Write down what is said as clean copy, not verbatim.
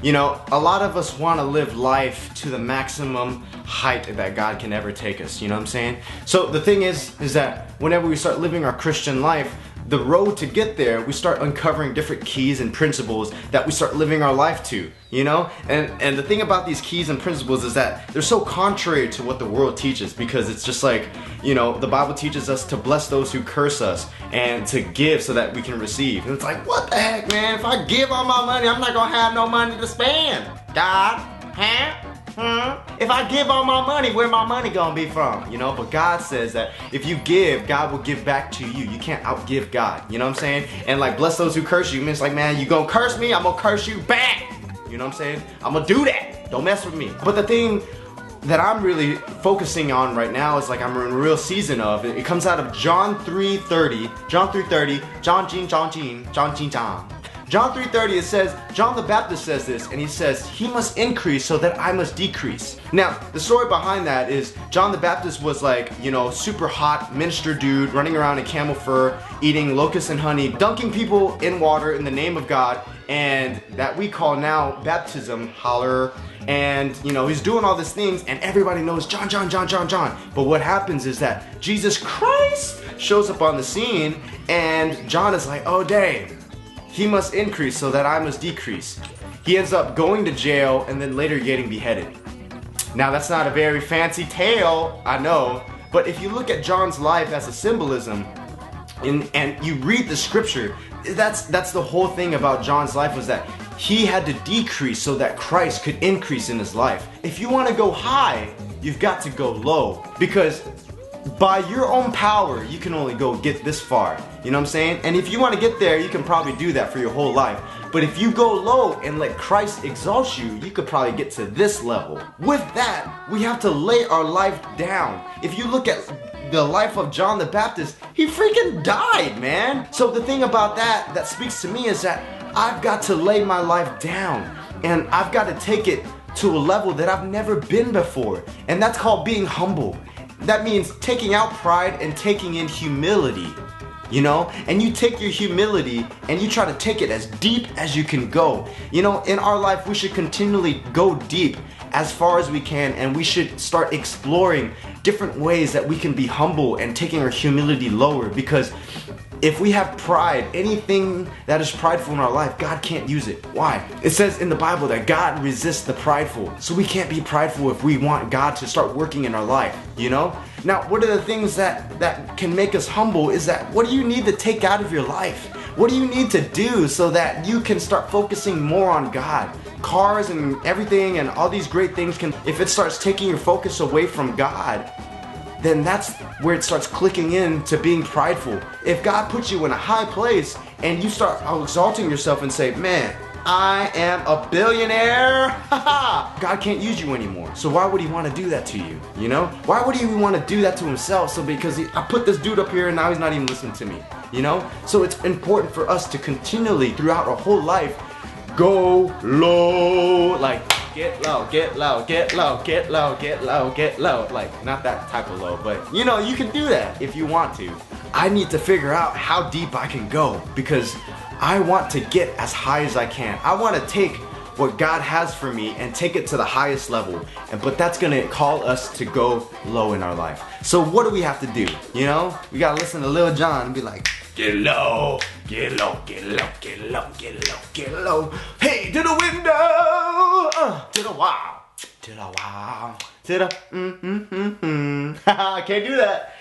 You know, a lot of us want to live life to the maximum height that God can ever take us, you know what I'm saying? So the thing is that whenever we start living our Christian life, the road to get there, we start uncovering different keys and principles that we start living our life to, you know? And the thing about these keys and principles is that they're so contrary to what the world teaches, because it's just like, you know, the Bible teaches us to bless those who curse us and to give so that we can receive. And it's like, what the heck, man? If I give all my money, I'm not gonna have no money to spend. God, huh? If I give all my money, where my money gonna be from? You know, but God says that if you give, God will give back to you. You can't outgive God, you know what I'm saying? And like, bless those who curse you. It's like, man, you gonna curse me, I'm gonna curse you back. You know what I'm saying? I'm gonna do that. Don't mess with me. But the thing that I'm really focusing on right now is like, I'm in a real season of it. It comes out of John 3:30. John 3:30. John 3:30, it says, John the Baptist says this, and he says, he must increase so that I must decrease. Now, the story behind that is John the Baptist was like, you know, super hot minister dude running around in camel fur, eating locusts and honey, dunking people in water in the name of God, and that we call now baptism, holler. And, you know, he's doing all these things, and everybody knows John. But what happens is that Jesus Christ shows up on the scene, and John is like, oh, dang. He must increase so that I must decrease. He ends up going to jail and then later getting beheaded. Now that's not a very fancy tale, I know, but if you look at John's life as a symbolism and you read the scripture, that's the whole thing about John's life, was that he had to decrease so that Christ could increase in his life. If you want to go high, you've got to go low, because by your own power, you can only go get this far. You know what I'm saying? And if you want to get there, you can probably do that for your whole life. But if you go low and let Christ exalt you, you could probably get to this level. With that, we have to lay our life down. If you look at the life of John the Baptist, he freaking died, man. So the thing about that speaks to me is that I've got to lay my life down, and I've got to take it to a level that I've never been before. And that's called being humble. That means taking out pride and taking in humility, you know? And you take your humility and you try to take it as deep as you can go. You know, in our life, we should continually go deep as far as we can, and we should start exploring different ways that we can be humble and taking our humility lower, because if we have pride, anything that is prideful in our life, God can't use it. Why? It says in the Bible that God resists the prideful. So we can't be prideful if we want God to start working in our life, you know? Now, one of the things that can make us humble is that, what do you need to take out of your life? What do you need to do so that you can start focusing more on God? Cars and everything and all these great things can, if it starts taking your focus away from God, then that's where it starts clicking in to being prideful. If God puts you in a high place and you start exalting yourself and say, man, I am a billionaire, God can't use you anymore. So why would he want to do that to you? You know? Why would he want to do that to himself? So because I put this dude up here and now he's not even listening to me. You know? So it's important for us to continually, throughout our whole life, go low. Like, get low, get low, get low, get low, get low, get low. Like, not that type of low, but you know, you can do that if you want to. I need to figure out how deep I can go, because I want to get as high as I can. I want to take what God has for me and take it to the highest level. But that's gonna call us to go low in our life. So what do we have to do? You know, we gotta listen to Lil Jon and be like, get low, get low, get low, get low, get low, get low. Hey, to the window, to the wow, to the wow, to the I can't do that.